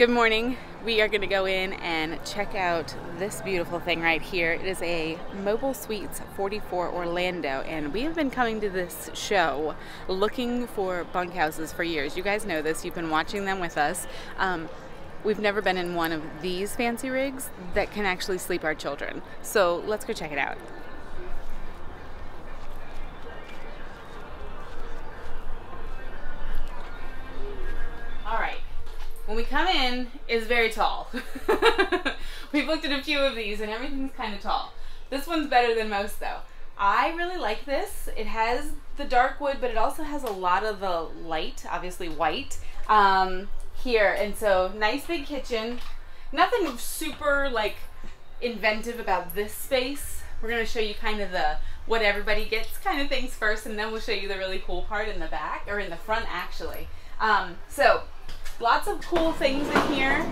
Good morning. We are going to go in and check out this beautiful thing right here. It is a Mobile Suites 44 Orlando, and we have been coming to this show looking for bunkhouses for years. You guys know this. You've been watching them with us. We've never been in one of these fancy rigs that can actually sleep our children. So let's go check it out. All right. When we come in, it's very tall. We've looked at a few of these and everything's kind of tall. This one's better than most though. I really like this. It has the dark wood, but it also has a lot of the light, obviously white, here. And so nice big kitchen. Nothing super like inventive about this space. We're gonna show you kind of the what everybody gets kind of things first, and then we'll show you the really cool part in the back, or in the front actually. So lots of cool things in here.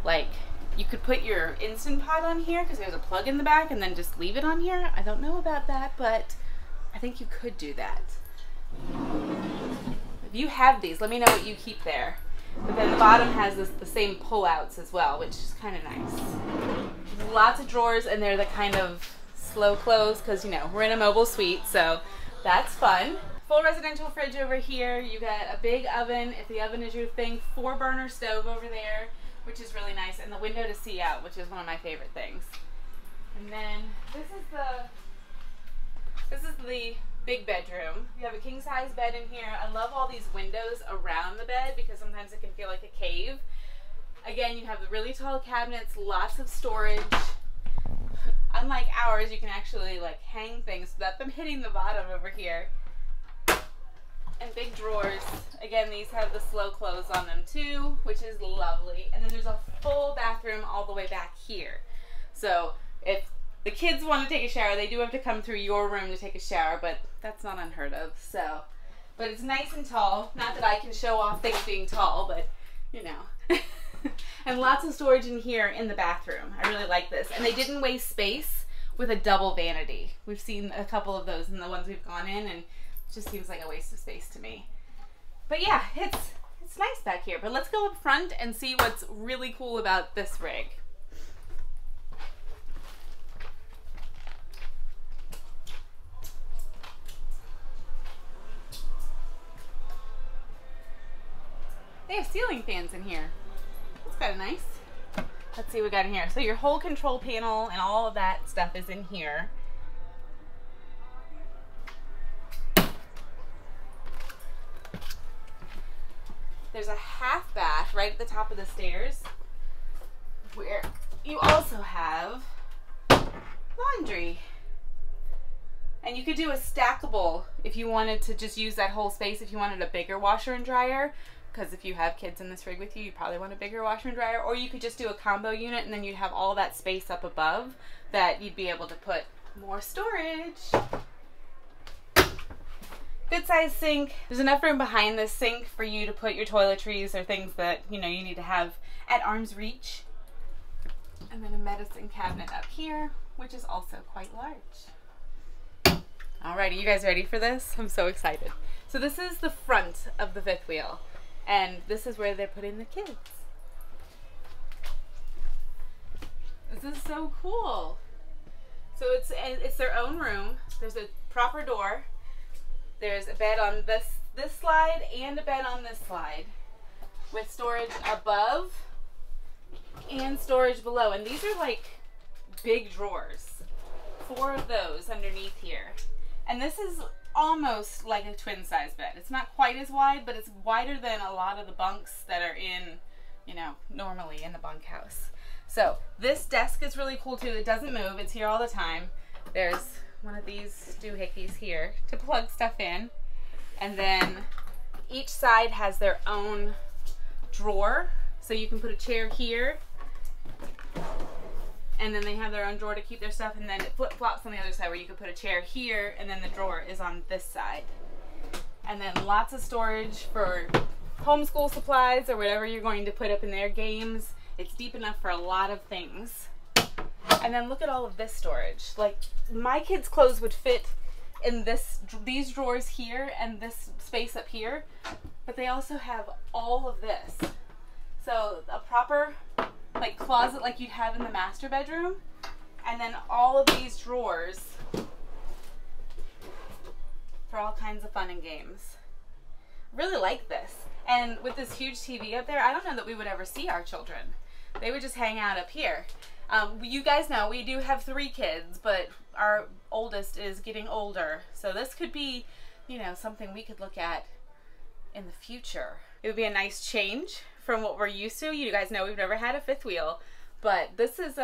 Like you could put your Instant Pot on here because there's a plug in the back, and then just leave it on here. I don't know about that, but I think you could do that. If you have these, let me know what you keep there. But then the bottom has the same pull-outs as well, which is kind of nice. Lots of drawers, and they're the kind of slow close because, you know, we're in a mobile suite, so that's fun. Full residential fridge over here. You got a big oven, if the oven is your thing. 4-burner stove over there, which is really nice, and the window to see out, which is one of my favorite things. And then this is the big bedroom. You have a king-size bed in here. I love all these windows around the bed because sometimes it can feel like a cave. Again, you have the really tall cabinets, lots of storage. Unlike ours, you can actually like hang things without them hitting the bottom over here. And big drawers. Again, these have the slow close on them too, which is lovely. And then there's a full bathroom all the way back here. So if the kids want to take a shower, they do have to come through your room to take a shower, but that's not unheard of. So, but it's nice and tall. Not that I can show off things being tall, but you know. And lots of storage in here in the bathroom. I really like this. And they didn't waste space with a double vanity. We've seen a couple of those in the ones we've gone in, and it just seems like a waste of space to me. But yeah, it's nice back here. But let's go up front and see what's really cool about this rig. They have ceiling fans in here. That's kind of nice. Let's see what we got in here. So your whole control panel and all of that stuff is in here. There's a half bath right at the top of the stairs where you also have laundry. And you could do a stackable if you wanted to just use that whole space, if you wanted a bigger washer and dryer. Because if you have kids in this rig with you, you probably want a bigger washer and dryer. Or you could just do a combo unit, and then you'd have all that space up above that you'd be able to put more storage. Good size sink. There's enough room behind this sink for you to put your toiletries or things that, you know, you need to have at arm's reach. And then a medicine cabinet up here, which is also quite large. Alrighty, you guys ready for this? I'm so excited. So this is the front of the fifth wheel. And this is where they're putting the kids. This is so cool. So it's their own room. There's a proper door. There's a bed on this slide and a bed on this slide with storage above and storage below. And these are like big drawers. 4 of those underneath here. And this is almost like a twin size bed. It's not quite as wide, but it's wider than a lot of the bunks that are in, you know, normally in the bunkhouse. So this desk is really cool too. It doesn't move. It's here all the time. There's one of these doohickeys here to plug stuff in. And then each side has their own drawer. So you can put a chair here. And then they have their own drawer to keep their stuff, and then it flip-flops on the other side where you could put a chair here, and then the drawer is on this side. And then lots of storage for homeschool supplies or whatever you're going to put up in their games. It's deep enough for a lot of things. And then look at all of this storage. Like, my kids' clothes would fit in these drawers here and this space up here, but they also have all of this. So a proper like closet like you'd have in the master bedroom, and then all of these drawers for all kinds of fun and games. Really like this. And with this huge TV up there, I don't know that we would ever see our children. They would just hang out up here. You guys know we do have 3 kids, but our oldest is getting older. So this could be, you know, something we could look at in the future. It would be a nice change from what we're used to. You guys know we've never had a 5th wheel, but this is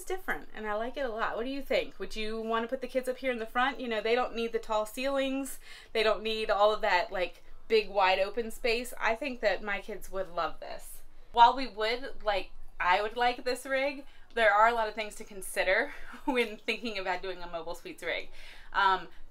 different and I like it a lot. What do you think? Would you want to put the kids up here in the front? You know, they don't need the tall ceilings. They don't need all of that like big wide open space. I think that my kids would love this. While we would like, I would like this rig, there are a lot of things to consider when thinking about doing a mobile suites rig.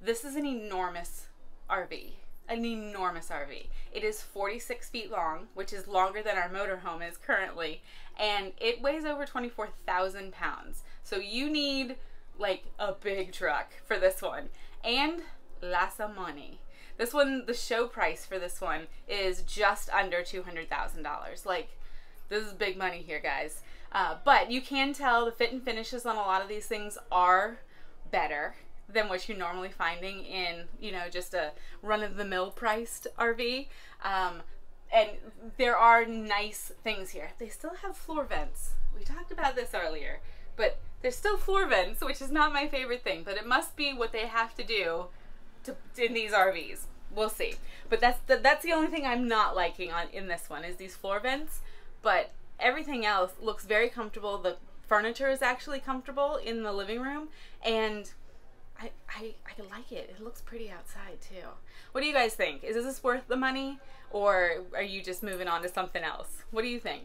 This is an enormous RV. An enormous RV. It is 46 feet long, which is longer than our motorhome is currently, and it weighs over 24,000 pounds. So you need like a big truck for this one, and lots of money. This one, the show price for this one is just under $200,000. Like, this is big money here, guys. But you can tell the fit and finishes on a lot of these things are better than what you're normally finding in, you know, just a run-of-the-mill priced RV. And there are nice things here. They still have floor vents. We talked about this earlier, but there's still floor vents, which is not my favorite thing, but it must be what they have to do in these RVs. We'll see. But that's the only thing I'm not liking in this one is these floor vents. But everything else looks very comfortable. The furniture is actually comfortable in the living room, and I like it. It looks pretty outside too. What do you guys think? Is this worth the money, or are you just moving on to something else? What do you think?